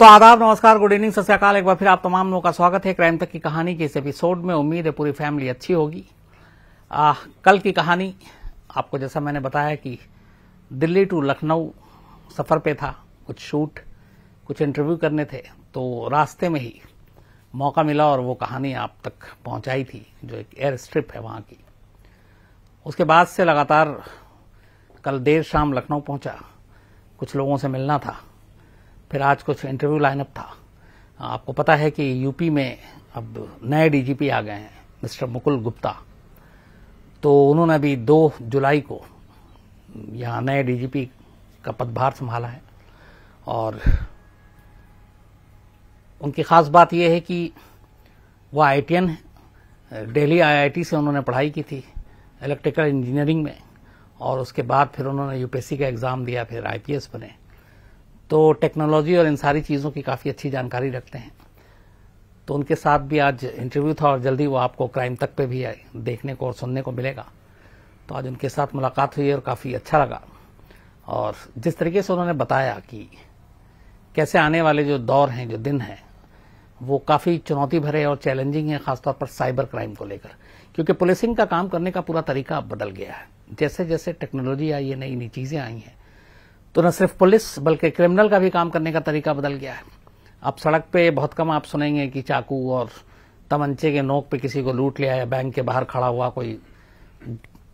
तो आदाब, नमस्कार, गुड इवनिंग, सत श्री अकाल। एक बार फिर आप तमाम लोगों का स्वागत है क्राइम तक की कहानी के इस एपिसोड में। उम्मीद है पूरी फैमिली अच्छी होगी। कल की कहानी आपको जैसा मैंने बताया कि दिल्ली टू लखनऊ सफर पे था, कुछ शूट, कुछ इंटरव्यू करने थे, तो रास्ते में ही मौका मिला और वो कहानी आप तक पहुंचाई थी, जो एक एयर स्ट्रिप है वहां की। उसके बाद से लगातार कल देर शाम लखनऊ पहुंचा, कुछ लोगों से मिलना था, फिर आज कुछ इंटरव्यू लाइनअप था। आपको पता है कि यूपी में अब नए डीजीपी आ गए हैं, मिस्टर मुकुल गुप्ता। तो उन्होंने अभी 2 जुलाई को यहाँ नए डीजीपी का पदभार संभाला है और उनकी खास बात यह है कि वो IITian है। दिल्ली IIT से उन्होंने पढ़ाई की थी इलेक्ट्रिकल इंजीनियरिंग में, और उसके बाद फिर उन्होंने यूपीएससी का एग्जाम दिया, फिर IPS बने। तो टेक्नोलॉजी और इन सारी चीज़ों की काफ़ी अच्छी जानकारी रखते हैं। तो उनके साथ भी आज इंटरव्यू था और जल्दी वो आपको क्राइम तक पे भी देखने को और सुनने को मिलेगा। तो आज उनके साथ मुलाकात हुई और काफ़ी अच्छा लगा। और जिस तरीके से उन्होंने बताया कि कैसे आने वाले जो दौर हैं, जो दिन हैं, वो काफ़ी चुनौती भरे और चैलेंजिंग है, खासतौर पर साइबर क्राइम को लेकर, क्योंकि पुलिसिंग का काम करने का पूरा तरीका बदल गया है। जैसे जैसे टेक्नोलॉजी आई है, नई नई चीज़ें आई हैं, तो न सिर्फ पुलिस बल्कि क्रिमिनल का भी काम करने का तरीका बदल गया है। अब सड़क पे बहुत कम आप सुनेंगे कि चाकू और तमंचे के नोक पे किसी को लूट लिया, या बैंक के बाहर खड़ा हुआ कोई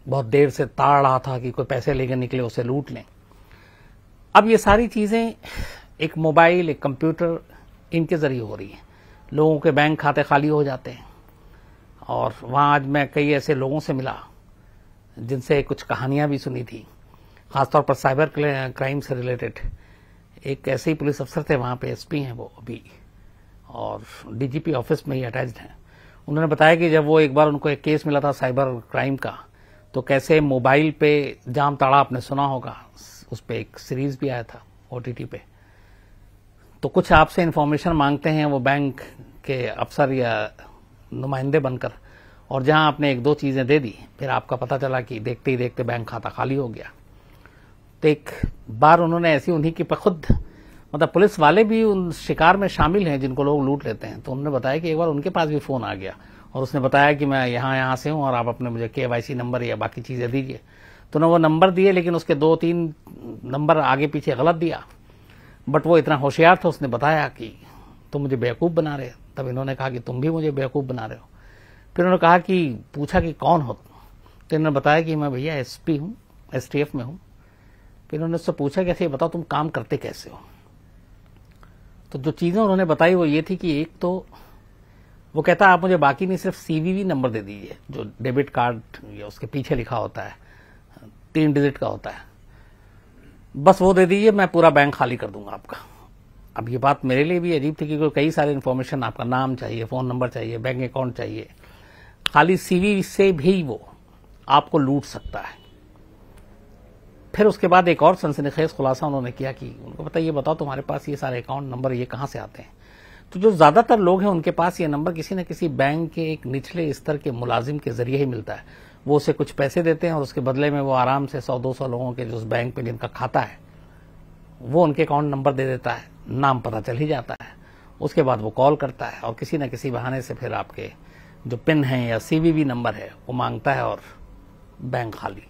बहुत देर से ताड़ रहा था कि कोई पैसे लेकर निकले, उसे लूट लें। अब ये सारी चीजें एक मोबाइल, एक कंप्यूटर, इनके जरिए हो रही हैं। लोगों के बैंक खाते खाली हो जाते हैं। और वहां आज मैं कई ऐसे लोगों से मिला जिनसे कुछ कहानियां भी सुनी थी, खासतौर पर साइबर क्राइम से रिलेटेड। एक ऐसे ही पुलिस अफसर थे वहां पे, SP हैं वो अभी, और DGP ऑफिस में ही अटैच्ड हैं। उन्होंने बताया कि जब वो एक बार उनको एक केस मिला था साइबर क्राइम का, तो कैसे मोबाइल पे जाम ताड़ा आपने सुना होगा, उस पर एक सीरीज भी आया था OTT पे। तो कुछ आपसे इंफॉर्मेशन मांगते हैं वो बैंक के अफसर या नुमाइंदे बनकर, और जहां आपने 1-2 चीजें दे दी, फिर आपका पता चला कि देखते ही देखते बैंक खाता खाली हो गया। तो एक बार उन्होंने ऐसी उन्हीं की खुद, मतलब पुलिस वाले भी उन शिकार में शामिल हैं जिनको लोग लूट लेते हैं। तो उन्होंने बताया कि एक बार उनके पास भी फोन आ गया और उसने बताया कि मैं यहाँ से हूं और आप अपने मुझे KYC नंबर या बाकी चीजें दीजिए। तो उन्होंने वो नंबर दिए, लेकिन उसके 2-3 नंबर आगे पीछे गलत दिया। बट वो इतना होशियार था, उसने बताया कि तुम मुझे बेवकूफ बना रहे। तब इन्होंने कहा कि तुम भी मुझे बेवकूफ बना रहे हो। फिर उन्होंने कहा कि पूछा कि कौन हो, तो इन्होंने बताया कि मैं भैया SP हूँ, STF में हूँ। फिर उन्होंने उससे पूछा कि ऐसे बताओ तुम काम करते कैसे हो। तो जो चीजें उन्होंने बताई वो ये थी कि एक तो वो कहता आप मुझे बाकी नहीं, सिर्फ CVV नंबर दे दीजिए, जो डेबिट कार्ड या उसके पीछे लिखा होता है, 3 डिजिट का होता है, बस वो दे दीजिए, मैं पूरा बैंक खाली कर दूंगा आपका। अब ये बात मेरे लिए भी अजीब थी, क्योंकि कई सारे इन्फॉर्मेशन, आपका नाम चाहिए, फोन नंबर चाहिए, बैंक अकाउंट चाहिए। खाली CV से भी वो आपको लूट सकता है। फिर उसके बाद एक और सनसनीखेज खुलासा उन्होंने किया कि उनको बताइए, बताओ तुम्हारे पास ये सारे अकाउंट नंबर ये कहां से आते हैं। तो जो ज्यादातर लोग हैं उनके पास ये नंबर किसी न किसी बैंक के एक निचले स्तर के मुलाजिम के जरिए ही मिलता है। वो उसे कुछ पैसे देते हैं और उसके बदले में वो आराम से 100-200 लोगों के जो उस बैंक में जिनका खाता है वो उनके अकाउंट नंबर दे देता है, नाम पता चल ही जाता है। उसके बाद वो कॉल करता है और किसी न किसी बहाने से फिर आपके जो पिन है या CVV नंबर है वो मांगता है और बैंक खाली।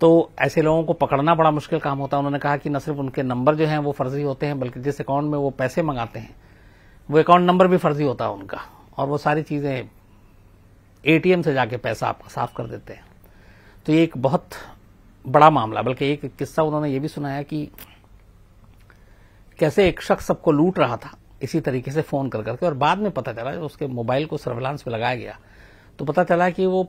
तो ऐसे लोगों को पकड़ना बड़ा मुश्किल काम होता है। उन्होंने कहा कि न सिर्फ उनके नंबर जो हैं वो फर्जी होते हैं, बल्कि जिस अकाउंट में वो पैसे मंगाते हैं वो अकाउंट नंबर भी फर्जी होता है उनका, और वो सारी चीजें ATM से जाके पैसा आपका साफ कर देते हैं। तो ये एक बहुत बड़ा मामला। बल्कि एक किस्सा उन्होंने ये भी सुनाया कि कैसे एक शख्स सबको लूट रहा था इसी तरीके से फोन कर करके, और बाद में पता चला उसके मोबाइल को सर्विलांस पे लगाया गया तो पता चला कि वो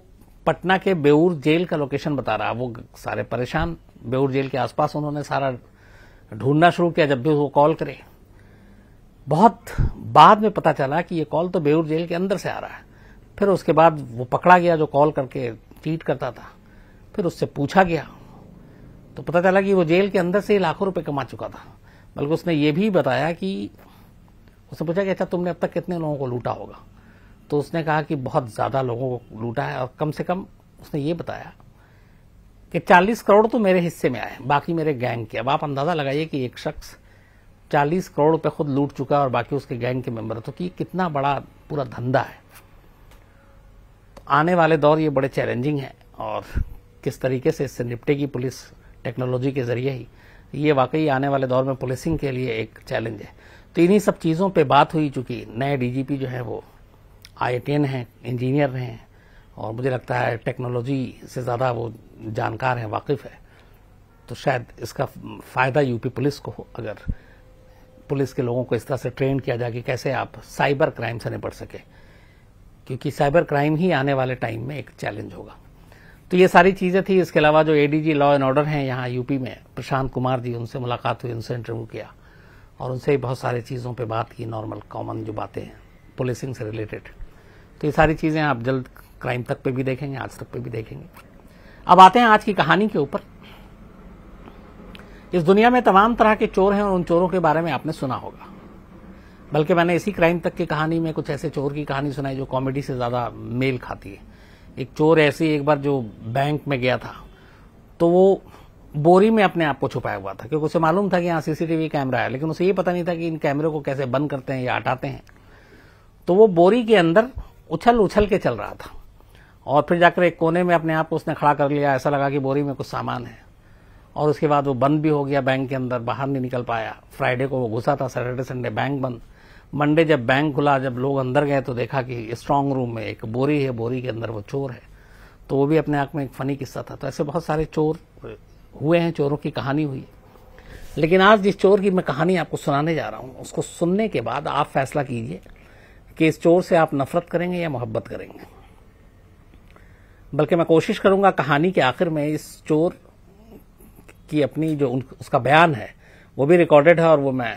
पटना के बेऊर जेल का लोकेशन बता रहा। वो सारे परेशान, बेऊर जेल के आसपास उन्होंने सारा ढूंढना शुरू किया जब भी वो कॉल करे। बहुत बाद में पता चला कि ये कॉल तो बेऊर जेल के अंदर से आ रहा है। फिर उसके बाद वो पकड़ा गया जो कॉल करके चीट करता था। फिर उससे पूछा गया तो पता चला कि वो जेल के अंदर से ही लाखों रुपए कमा चुका था। बल्कि उसने ये भी बताया कि उसने पूछा कि अच्छा तुमने अब तक कितने लोगों को लूटा होगा। तो उसने कहा कि बहुत ज्यादा लोगों को लूटा है, और कम से कम उसने ये बताया कि 40 करोड़ तो मेरे हिस्से में आए, बाकी मेरे गैंग के। अब आप अंदाजा लगाइए कि एक शख्स 40 करोड़ रुपए खुद लूट चुका है और बाकी उसके गैंग के मेंबर। तो कि कितना बड़ा पूरा धंधा है। तो आने वाले दौर ये बड़े चैलेंजिंग है और किस तरीके से इससे निपटेगी पुलिस टेक्नोलॉजी के जरिए ही, ये वाकई आने वाले दौर में पुलिसिंग के लिए एक चैलेंज है। तो इन्हीं सब चीज़ों पे बात हुई। चूंकि नए डीजीपी जो है वो IITian हैं, इंजीनियर रहे हैं और मुझे लगता है टेक्नोलॉजी से ज़्यादा वो जानकार हैं, वाकिफ है। तो शायद इसका फ़ायदा यूपी पुलिस को हो अगर पुलिस के लोगों को इस तरह से ट्रेन किया जाए कि कैसे आप साइबर क्राइम से निपट सके, क्योंकि साइबर क्राइम ही आने वाले टाइम में एक चैलेंज होगा। तो ये सारी चीज़ें थी। इसके अलावा जो ADG लॉ एंड ऑर्डर हैं यहाँ यूपी में, प्रशांत कुमार जी, उनसे मुलाकात हुई, उनसे इंटरव्यू किया और उनसे ही बहुत सारी चीज़ों पे बात की, नॉर्मल कॉमन जो बातें हैं पुलिसिंग से रिलेटेड। तो ये सारी चीज़ें आप जल्द क्राइम तक पे भी देखेंगे, आज तक पे भी देखेंगे। अब आते हैं आज की कहानी के ऊपर। इस दुनिया में तमाम तरह के चोर हैं और उन चोरों के बारे में आपने सुना होगा। बल्कि मैंने इसी क्राइम तक की कहानी में कुछ ऐसे चोर की कहानी सुनाई जो कॉमेडी से ज़्यादा मेल खाती है। एक चोर ऐसे एक बार जो बैंक में गया था तो वो बोरी में अपने आप को छुपाया हुआ था, क्योंकि उसे मालूम था कि यहाँ CCTV कैमरा है, लेकिन उसे ये पता नहीं था कि इन कैमरे को कैसे बंद करते हैं या हटाते हैं। तो वो बोरी के अंदर उछल उछल के चल रहा था और फिर जाकर एक कोने में अपने आप को उसने खड़ा कर लिया। ऐसा लगा कि बोरी में कुछ सामान है और उसके बाद वो बंद भी हो गया बैंक के अंदर, बाहर नहीं निकल पाया। फ्राइडे को वो घुसा था, सैटरडे संडे बैंक बंद। मंडे जब बैंक खुला, जब लोग अंदर गए तो देखा कि स्ट्रांग रूम में एक बोरी है, बोरी के अंदर वो चोर है। तो वो भी अपने आप में एक फनी किस्सा था। तो ऐसे बहुत सारे चोर हुए हैं, चोरों की कहानी हुई। लेकिन आज जिस चोर की मैं कहानी आपको सुनाने जा रहा हूं, उसको सुनने के बाद आप फैसला कीजिए कि इस चोर से आप नफरत करेंगे या मोहब्बत करेंगे। बल्कि मैं कोशिश करूंगा कहानी के आखिर में इस चोर की अपनी जो उसका बयान है वो भी रिकॉर्डेड है और वो मैं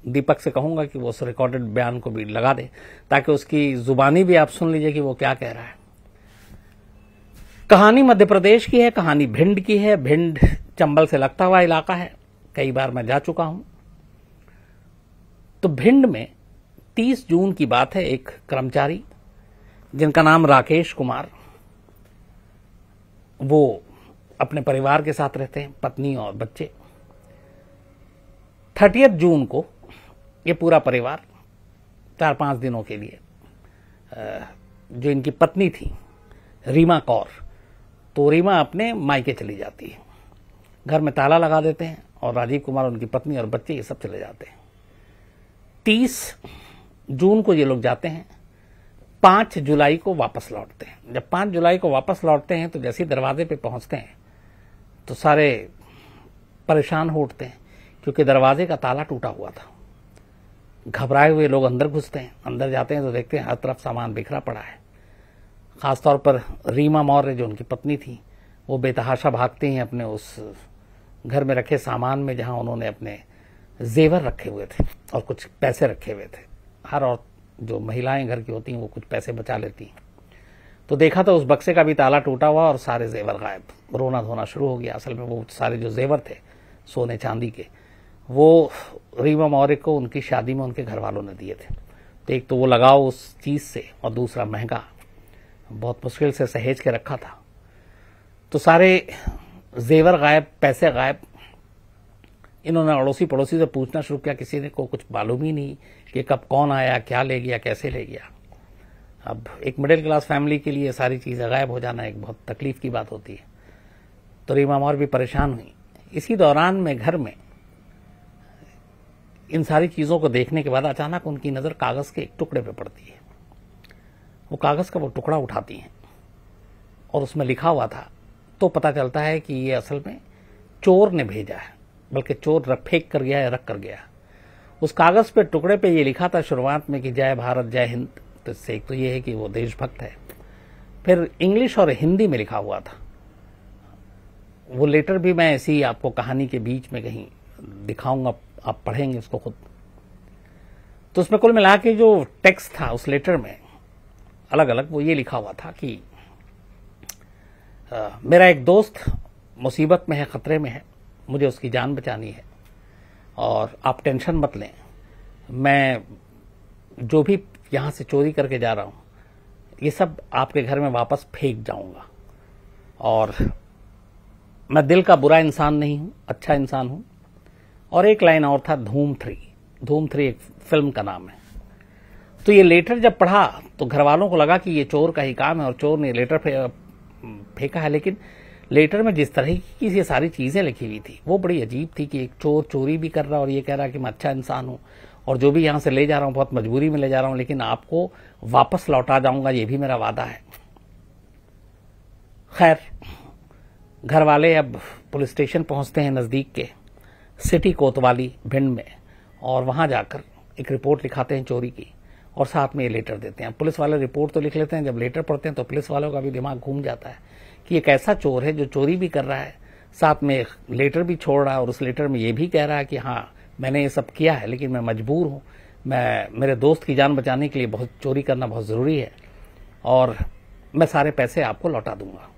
दीपक से कहूंगा कि वो उस रिकॉर्डेड बयान को भी लगा दे ताकि उसकी जुबानी भी आप सुन लीजिए कि वो क्या कह रहा है। कहानी मध्य प्रदेश की है, कहानी भिंड की है। भिंड चंबल से लगता हुआ इलाका है, कई बार मैं जा चुका हूं। तो भिंड में 30 जून की बात है। एक कर्मचारी जिनका नाम राकेश कुमार, वो अपने परिवार के साथ रहते हैं, पत्नी और बच्चे। 30 जून को ये पूरा परिवार 4-5 दिनों के लिए, जो इनकी पत्नी थी रीमा कौर, तो रीमा अपने मायके चली जाती है। घर में ताला लगा देते हैं और राजीव कुमार, उनकी पत्नी और बच्चे, ये सब चले जाते हैं। 30 जून को ये लोग जाते हैं, 5 जुलाई को वापस लौटते हैं। जब 5 जुलाई को वापस लौटते हैं तो जैसे ही दरवाजे पे पहुंचते हैं तो सारे परेशान हो उठते हैं, क्योंकि दरवाजे का ताला टूटा हुआ था। घबराए हुए लोग अंदर घुसते हैं। अंदर जाते हैं तो देखते हैं हर तरफ सामान बिखरा पड़ा है। खासतौर पर रीमा मौर्य जो उनकी पत्नी थी, वो बेतहाशा भागती हैं अपने उस घर में रखे सामान में जहां उन्होंने अपने जेवर रखे हुए थे और कुछ पैसे रखे हुए थे। हर और जो महिलाएं घर की होती हैं वो कुछ पैसे बचा लेती हैं। तो देखा तो उस बक्से का भी ताला टूटा हुआ और सारे जेवर गायब। रोना धोना शुरू हो गया। असल में वो सारे जो जेवर थे सोने चांदी के, वो रीमा मौर्य को उनकी शादी में उनके घर वालों ने दिए थे। तो एक तो वो लगाव उस चीज से और दूसरा महंगा, बहुत मुश्किल से सहेज के रखा था। तो सारे जेवर गायब, पैसे गायब। इन्होंने अड़ोसी पड़ोसी से पूछना शुरू किया, किसी ने को कुछ मालूम ही नहीं कि कब कौन आया, क्या ले गया, कैसे ले गया। अब एक मिडिल क्लास फैमिली के लिए सारी चीजें गायब हो जाना एक बहुत तकलीफ की बात होती है। तो रीमा मौर्य भी परेशान हुई। इसी दौरान में घर में इन सारी चीजों को देखने के बाद अचानक उनकी नजर कागज के एक टुकड़े पे पड़ती है। वो कागज का वो टुकड़ा उठाती हैं और उसमें लिखा हुआ था। तो पता चलता है कि ये असल में चोर ने भेजा है, बल्कि चोर फेंक कर गया है, रख कर गया। उस कागज पे टुकड़े पे ये लिखा था शुरुआत में कि जय भारत जय हिंद। तो इससे एक तो ये है कि वो देशभक्त है। फिर इंग्लिश और हिंदी में लिखा हुआ था। वो लेटर भी मैं ऐसी आपको कहानी के बीच में कहीं दिखाऊंगा, आप पढ़ेंगे उसको खुद। तो उसमें कुल मिला के जो टेक्स्ट था उस लेटर में अलग अलग वो ये लिखा हुआ था कि मेरा एक दोस्त मुसीबत में है, खतरे में है, मुझे उसकी जान बचानी है और आप टेंशन मत लें। मैं जो भी यहां से चोरी करके जा रहा हूं ये सब आपके घर में वापस फेंक जाऊंगा। और मैं दिल का बुरा इंसान नहीं हूं, अच्छा इंसान हूं और एक लाइन और था धूम 3। धूम 3 एक फिल्म का नाम है। तो ये लेटर जब पढ़ा तो घर वालों को लगा कि ये चोर का ही काम है और चोर ने लेटर फेंका है। लेकिन लेटर में जिस तरह की ये सारी चीजें लिखी हुई थी वो बड़ी अजीब थी कि एक चोर चोरी भी कर रहा और ये कह रहा कि मैं अच्छा इंसान हूं और जो भी यहां से ले जा रहा हूं बहुत मजबूरी में ले जा रहा हूं, लेकिन आपको वापस लौटा जाऊंगा, ये भी मेरा वादा है। खैर, घर वाले अब पुलिस स्टेशन पहुंचते हैं नजदीक के सिटी कोतवाली भिंड में, और वहां जाकर एक रिपोर्ट लिखाते हैं चोरी की और साथ में ये लेटर देते हैं। पुलिस वाले रिपोर्ट तो लिख लेते हैं, जब लेटर पढ़ते हैं तो पुलिस वालों का भी दिमाग घूम जाता है कि एक ऐसा चोर है जो चोरी भी कर रहा है, साथ में लेटर भी छोड़ रहा है और उस लेटर में ये भी कह रहा है कि हाँ मैंने ये सब किया है लेकिन मैं मजबूर हूं, मेरे दोस्त की जान बचाने के लिए बहुत चोरी करना बहुत जरूरी है और मैं सारे पैसे आपको लौटा दूंगा।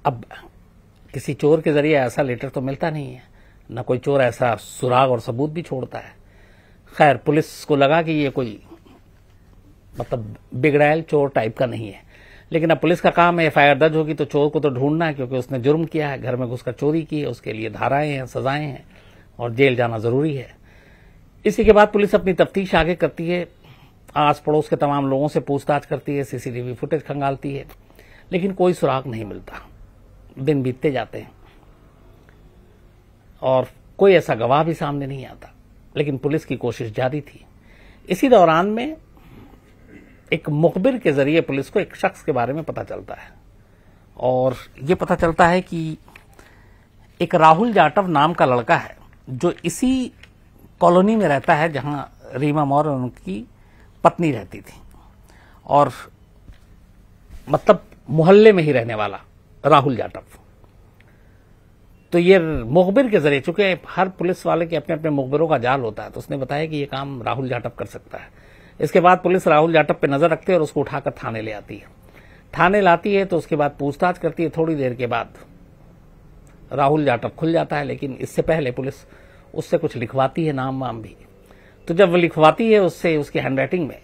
अब किसी चोर के जरिए ऐसा लेटर तो मिलता नहीं है, न कोई चोर ऐसा सुराग और सबूत भी छोड़ता है। खैर, पुलिस को लगा कि ये कोई मतलब बिगड़ैल चोर टाइप का नहीं है, लेकिन अब पुलिस का काम है, एफआईआर दर्ज होगी तो चोर को तो ढूंढना है क्योंकि उसने जुर्म किया है, घर में घुसकर चोरी की है, उसके लिए धाराएं हैं, सजाएं हैं और जेल जाना जरूरी है। इसी के बाद पुलिस अपनी तफ्तीश आगे करती है, आस पड़ोस के तमाम लोगों से पूछताछ करती है, सीसीटीवी फुटेज खंगालती है, लेकिन कोई सुराग नहीं मिलता। दिन बीतते जाते हैं और कोई ऐसा गवाह भी सामने नहीं आता, लेकिन पुलिस की कोशिश जारी थी। इसी दौरान में एक मुखबिर के जरिए पुलिस को एक शख्स के बारे में पता चलता है और ये पता चलता है कि एक राहुल जाटव नाम का लड़का है जो इसी कॉलोनी में रहता है जहां रीमा मौर्य और उनकी पत्नी रहती थी, और मतलब मोहल्ले में ही रहने वाला राहुल जाटव। तो ये मुखबिर के जरिए, चूंकि हर पुलिस वाले के अपने अपने मुखबिरों का जाल होता है, तो उसने बताया कि ये काम राहुल जाटव कर सकता है। इसके बाद पुलिस राहुल जाटव पे नजर रखती है और उसको उठाकर थाने ले आती है। थाने लाती है तो उसके बाद पूछताछ करती है। थोड़ी देर के बाद राहुल जाटव खुल जाता है, लेकिन इससे पहले पुलिस उससे कुछ लिखवाती है, नाम वाम भी। तो जब वो लिखवाती है उससे उसकी हैंडराइटिंग में,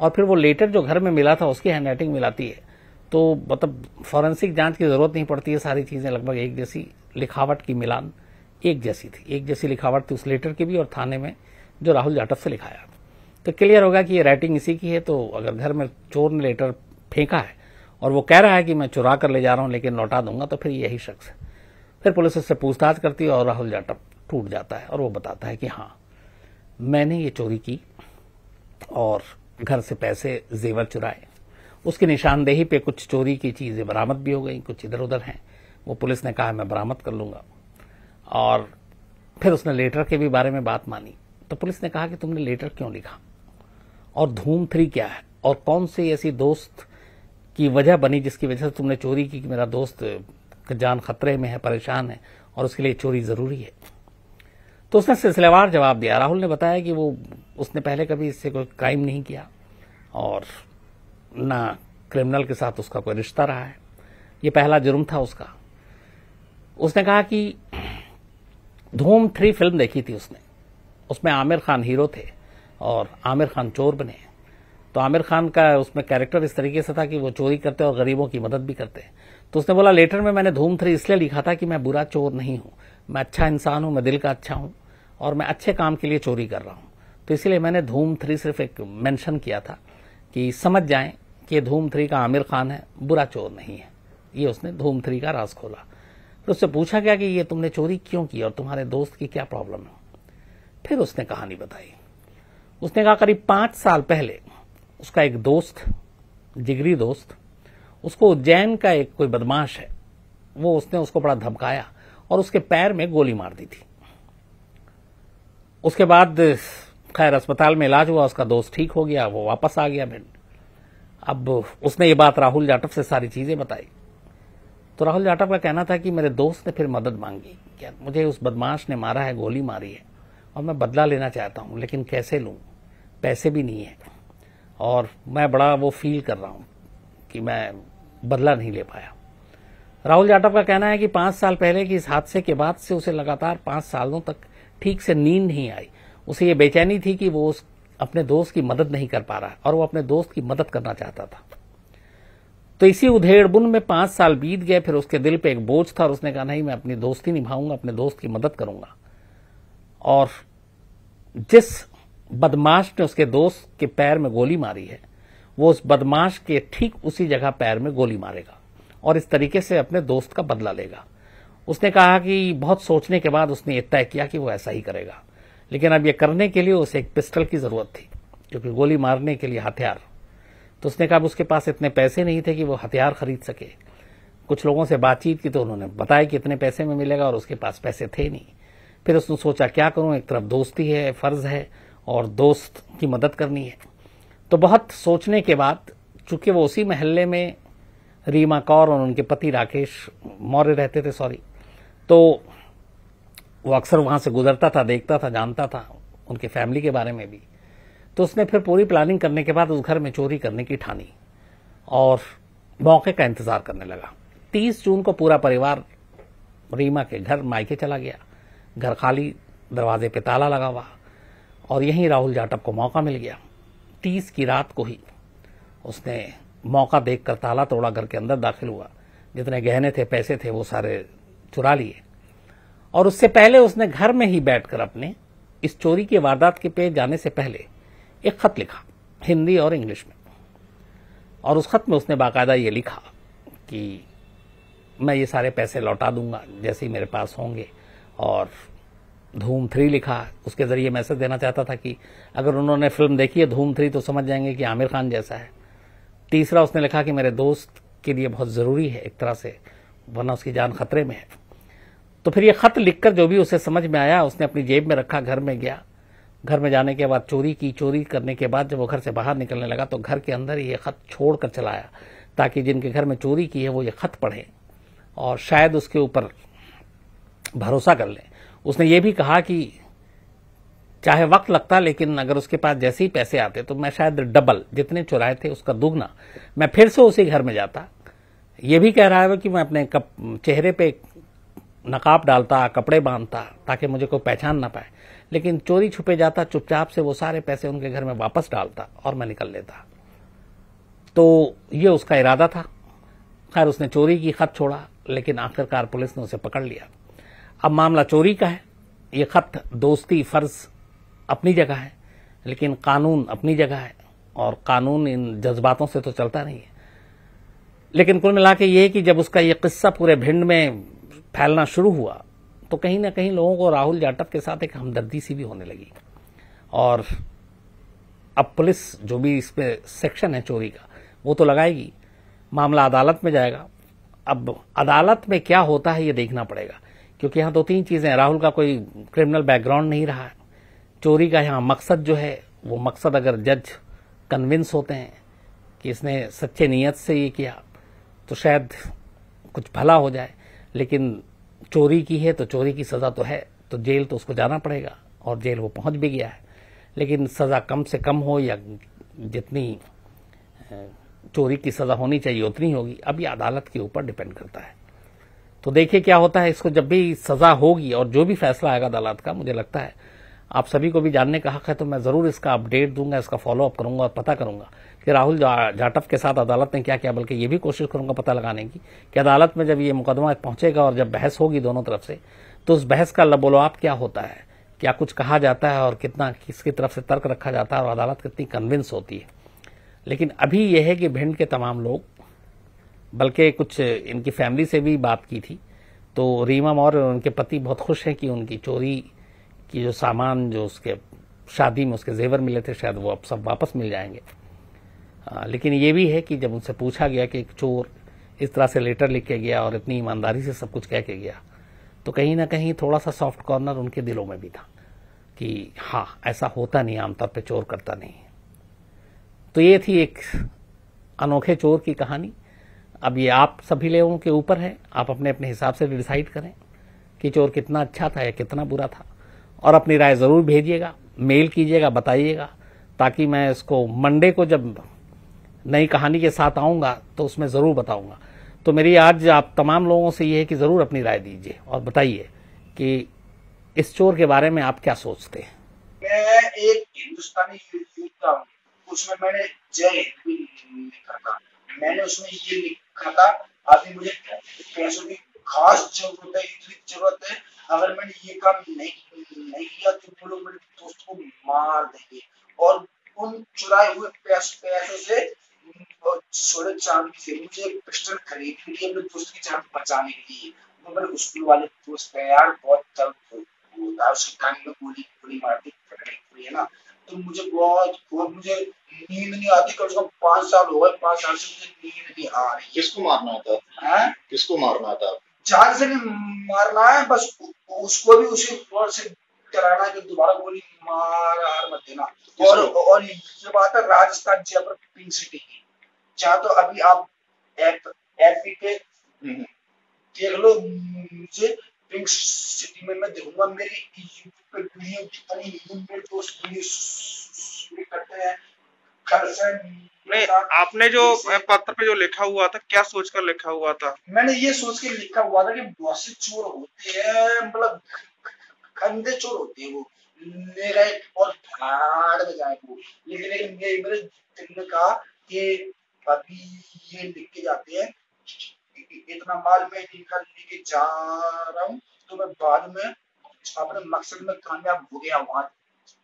और फिर वो लेटर जो घर में मिला था उसकी हैंडराइटिंग मिलाती है, तो मतलब फॉरेंसिक जांच की जरूरत नहीं पड़ती है। सारी चीजें लगभग एक जैसी, लिखावट की मिलान एक जैसी थी, एक जैसी लिखावट थी उस लेटर की भी और थाने में जो राहुल जाटव से लिखाया। तो क्लियर होगा कि ये राइटिंग इसी की है। तो अगर घर में चोर ने लेटर फेंका है और वो कह रहा है कि मैं चुरा कर ले जा रहा हूं लेकिन लौटा दूंगा, तो फिर यही शख्स है। फिर पुलिस उससे पूछताछ करती है और राहुल जाटव टूट जाता है और वो बताता है कि हाँ मैंने ये चोरी की और घर से पैसे जेवर चुराए। उसकी निशानदेही पे कुछ चोरी की चीजें बरामद भी हो गई, कुछ इधर उधर हैं, वो पुलिस ने कहा मैं बरामद कर लूंगा। और फिर उसने लेटर के भी बारे में बात मानी। तो पुलिस ने कहा कि तुमने लेटर क्यों लिखा और धूम 3 क्या है और कौन सी ऐसी दोस्त की वजह बनी जिसकी वजह से तुमने चोरी की कि मेरा दोस्त जान खतरे में है, परेशान है और उसके लिए चोरी जरूरी है। तो उसने सिलसिलेवार जवाब दिया। राहुल ने बताया कि उसने पहले कभी इससे कोई क्राइम नहीं किया और ना क्रिमिनल के साथ उसका कोई रिश्ता रहा है, ये पहला जुर्म था उसका। उसने कहा कि धूम 3 फिल्म देखी थी उसने, उसमें आमिर खान हीरो थे और आमिर खान चोर बने। तो आमिर खान का उसमें कैरेक्टर इस तरीके से था कि वो चोरी करते और गरीबों की मदद भी करते। तो उसने बोला लेटर में मैंने धूम 3 इसलिए लिखा था कि मैं बुरा चोर नहीं हूं, मैं अच्छा इंसान हूं, मैं दिल का अच्छा हूं और मैं अच्छे काम के लिए चोरी कर रहा हूं। तो इसलिए मैंने धूम 3 सिर्फ एक मेंशन किया था कि समझ जाएं कि धूम 3 का आमिर खान है, बुरा चोर नहीं है। ये उसने धूम 3 का राज खोला। फिर उससे पूछा गया कि ये तुमने चोरी क्यों की और तुम्हारे दोस्त की क्या प्रॉब्लम है। फिर उसने कहानी बताई। उसने कहा करीब 5 साल पहले उसका एक दोस्त, जिगरी दोस्त, उसको उज्जैन का एक कोई बदमाश है, उसने उसको बड़ा धमकाया और उसके पैर में गोली मार दी थी। उसके बाद खैर अस्पताल में इलाज हुआ, उसका दोस्त ठीक हो गया, वो वापस आ गया भिंड। अब उसने ये बात राहुल जाटव से सारी चीजें बताई। तो राहुल जाटव का कहना था कि मेरे दोस्त ने फिर मदद मांगी, क्या मुझे उस बदमाश ने मारा है, गोली मारी है और मैं बदला लेना चाहता हूं, लेकिन कैसे लूं, पैसे भी नहीं है और मैं बड़ा वो फील कर रहा हूं कि मैं बदला नहीं ले पाया। राहुल जाटव का कहना है कि 5 साल पहले की इस हादसे के बाद से उसे लगातार 5 सालों तक ठीक से नींद नहीं आई। उसे ये बेचैनी थी कि वो अपने दोस्त की मदद नहीं कर पा रहा है और वो अपने दोस्त की मदद करना चाहता था। तो इसी उधेड़बुन में 5 साल बीत गए। फिर उसके दिल पे एक बोझ था और उसने कहा नहीं, मैं अपनी दोस्ती निभाऊंगा, अपने दोस्त की मदद करूंगा। और जिस बदमाश ने उसके दोस्त के पैर में गोली मारी है, वो उस बदमाश के ठीक उसी जगह पैर में गोली मारेगा और इस तरीके से अपने दोस्त का बदला लेगा। उसने कहा कि बहुत सोचने के बाद उसने ये तय किया कि वो ऐसा ही करेगा, लेकिन अब ये करने के लिए उसे एक पिस्टल की जरूरत थी, क्योंकि गोली मारने के लिए हथियार। तो उसने कहा उसके पास इतने पैसे नहीं थे कि वो हथियार खरीद सके। कुछ लोगों से बातचीत की तो उन्होंने बताया कि इतने पैसे में मिलेगा, और उसके पास पैसे थे नहीं। फिर उसने सोचा क्या करूं, एक तरफ दोस्ती है, फर्ज है, और दोस्त की मदद करनी है। तो बहुत सोचने के बाद, चूंकि वो उसी मोहल्ले में रीमा कौर और उनके पति राकेश मौर्य रहते थे, तो वो अक्सर वहां से गुजरता था, देखता था, जानता था उनके फैमिली के बारे में भी। तो उसने फिर पूरी प्लानिंग करने के बाद उस घर में चोरी करने की ठानी और मौके का इंतजार करने लगा। 30 जून को पूरा परिवार रीमा के घर मायके चला गया। घर खाली, दरवाजे पे ताला लगा हुआ, और यहीं राहुल जाटव को मौका मिल गया। 30 की रात को ही उसने मौका देखकर ताला तोड़ा, घर के अंदर दाखिल हुआ। जितने गहने थे, पैसे थे, वो सारे चुरा लिए। और उससे पहले उसने घर में ही बैठकर अपने इस चोरी की वारदात के पे जाने से पहले एक खत लिखा, हिंदी और इंग्लिश में। और उस खत में उसने बाकायदा ये लिखा कि मैं ये सारे पैसे लौटा दूंगा जैसे ही मेरे पास होंगे। और धूम 3 लिखा, उसके जरिए मैसेज देना चाहता था कि अगर उन्होंने फिल्म देखी है धूम 3 तो समझ जाएंगे कि आमिर खान जैसा है। तीसरा उसने लिखा कि मेरे दोस्त के लिए बहुत जरूरी है एक तरह से, वरना उसकी जान खतरे में है। तो फिर ये खत लिखकर जो भी उसे समझ में आया उसने अपनी जेब में रखा, घर में गया। घर में जाने के बाद चोरी की। चोरी करने के बाद जब वो घर से बाहर निकलने लगा तो घर के अंदर ये खत छोड़कर चला आया, ताकि जिनके घर में चोरी की है वो ये खत पढ़ें और शायद उसके ऊपर भरोसा कर लें। उसने ये भी कहा कि चाहे वक्त लगता, लेकिन अगर उसके पास जैसे ही पैसे आते तो मैं शायद डबल, जितने चुराए थे उसका दुगना, मैं फिर से उसी घर में जाता। ये भी कह रहा है कि मैं अपने चेहरे पे नकाब डालता, कपड़े बांधता, ताकि मुझे कोई पहचान ना पाए, लेकिन चोरी छुपे जाता, चुपचाप से वो सारे पैसे उनके घर में वापस डालता और मैं निकल लेता। तो ये उसका इरादा था। खैर उसने चोरी की, खत छोड़ा, लेकिन आखिरकार पुलिस ने उसे पकड़ लिया। अब मामला चोरी का है। ये खत, दोस्ती, फर्ज अपनी जगह है, लेकिन कानून अपनी जगह है, और कानून इन जज्बातों से तो चलता नहीं है। लेकिन कुल मिला के ये है कि जब उसका ये किस्सा पूरे भिंड में फैलना शुरू हुआ तो कहीं ना कहीं लोगों को राहुल जाटव के साथ एक हमदर्दी सी भी होने लगी। और अब पुलिस जो भी इस पे सेक्शन है चोरी का वो तो लगाएगी, मामला अदालत में जाएगा। अब अदालत में क्या होता है ये देखना पड़ेगा, क्योंकि यहाँ 2-3 चीजें हैं। राहुल का कोई क्रिमिनल बैकग्राउंड नहीं रहा है। चोरी का यहाँ मकसद जो है वो मकसद, अगर जज कन्विंस होते हैं कि इसने सच्चे नीयत से ये किया तो शायद कुछ भला हो जाए। लेकिन चोरी की है तो चोरी की सजा तो है, तो जेल तो उसको जाना पड़ेगा, और जेल वो पहुंच भी गया है। लेकिन सजा कम से कम हो या जितनी चोरी की सजा होनी चाहिए उतनी होगी, अब ये अदालत के ऊपर डिपेंड करता है। तो देखिए क्या होता है। इसको जब भी सजा होगी और जो भी फैसला आएगा अदालत का, मुझे लगता है आप सभी को भी जानने का हक है, तो मैं जरूर इसका अपडेट दूंगा, इसका फॉलोअप करूंगा और पता करूंगा कि राहुल जाटव के साथ अदालत ने क्या किया। बल्कि ये भी कोशिश करूंगा पता लगाने की कि अदालत में जब ये मुकदमा पहुंचेगा और जब बहस होगी दोनों तरफ से, तो उस बहस का लबोलवाब क्या होता है, क्या कुछ कहा जाता है और कितना किसकी तरफ से तर्क रखा जाता है और अदालत कितनी कन्विंस होती है। लेकिन अभी यह है कि भिंड के तमाम लोग, बल्कि कुछ इनकी फैमिली से भी बात की थी, तो रीमा मौर्य और उनके पति बहुत खुश हैं कि उनकी चोरी की जो सामान, जो उसके शादी में उसके जेवर मिले थे, शायद वो अब सब वापस मिल जाएंगे। लेकिन ये भी है कि जब उनसे पूछा गया कि एक चोर इस तरह से लेटर लिख के गया और इतनी ईमानदारी से सब कुछ कह के गया, तो कहीं ना कहीं थोड़ा सा सॉफ्ट कॉर्नर उनके दिलों में भी था कि हाँ, ऐसा होता नहीं, आमतौर पे चोर करता नहीं। तो ये थी एक अनोखे चोर की कहानी। अब ये आप सभी लोगों के ऊपर है, आप अपने अपने हिसाब से डिसाइड करें कि चोर कितना अच्छा था या कितना बुरा था, और अपनी राय जरूर भेजिएगा, मेल कीजिएगा, बताइएगा, ताकि मैं इसको मंडे को जब नई कहानी के साथ आऊंगा तो उसमें जरूर बताऊंगा। तो मेरी आज आप तमाम लोगों से ये है कि जरूर अपनी राय दीजिए और बताइए कि इस चोर के बारे में आप क्या सोचते हैं। मैं एक हिंदुस्तानी गीत था, उसमें मैंने जय हिंद भी लिखा था। मैंने उसमें ये लिखा था, अभी मुझे पैसों की खास जरूरत है, इतनी जरूरत है, अगर मैंने ये काम नहीं किया तो वो लोग मेरे दोस्त को मार देंगे। और उन चुराए हुए पैसों से और सोने चांदी से मुझे एक पिस्टल खरीदनी थी अपने दोस्त की जान बचाने के लिए। वो मेरे स्कूल वाले दोस्त है यार, बहुत दर्द होता है उसके कान में गोली गोली मार दी पड़ी है ना। तो मुझे बहुत मुझे नींद नहीं आती, कम से कम 5 साल हो गए, 5 साल से मुझे नींद नहीं आ रही है। किसको मारना था? हैं? किसको मारना था? जान से नहीं मारना है, बस उसको भी उसी फ्लोर से डराना है कि दोबारा गोली मार मत देना। और ये बात है राजस्थान जयपुर पिंक सिटी की, जहाँ तो अभी आप एपी पे देख लो, मुझे पिंक सिटी में मैं देखूंगा मेरी यूट्यूब पे वीडियो जितनी मेरे दोस्त वीडियो करते हैं घर से। नहीं, आपने जो पत्र पे जो लिखा हुआ था, क्या सोचकर लिखा हुआ था? मैंने ये सोच के लिखा हुआ था कि बहुत से चोर होते हैं, मतलब गंदे चोर होते हैं, वो ले गए और भाड़ में जाए वो। लेकिन मेरे दिल ने कहा कि अभी ये लिख के जाते हैं, इतना माल मैं निकाल लेके जा रहा हूँ, तो मैं बाद में अपने मकसद में कामयाब हो गया, वहां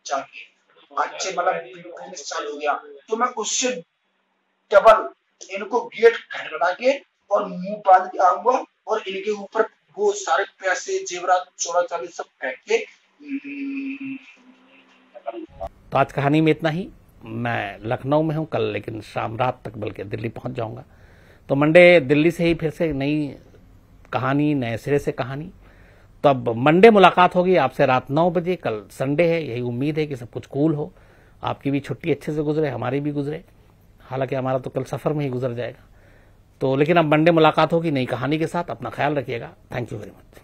जाके अच्छे मतलब बिजनेस चालू हो गया, तो मैं उससे डबल इनको गेट खटखटा के और मुंह बांध के आऊंगा और इनके ऊपर वो सारे पैसे जेवरात चोरा चाली सब फेंक के। तो आज कहानी में इतना ही। मैं लखनऊ में हूं कल, लेकिन शाम रात तक बल्कि दिल्ली पहुंच जाऊंगा। तो मंडे दिल्ली से ही फिर से नई कहानी, नए सिरे से कहानी। तो अब मंडे मुलाकात होगी आपसे रात 9 बजे। कल संडे है, यही उम्मीद है कि सब कुछ कूल हो, आपकी भी छुट्टी अच्छे से गुजरे, हमारी भी गुजरे। हालांकि हमारा तो कल सफर में ही गुजर जाएगा। तो लेकिन अब मंडे मुलाकात होगी नई कहानी के साथ। अपना ख्याल रखिएगा। Thank you very much.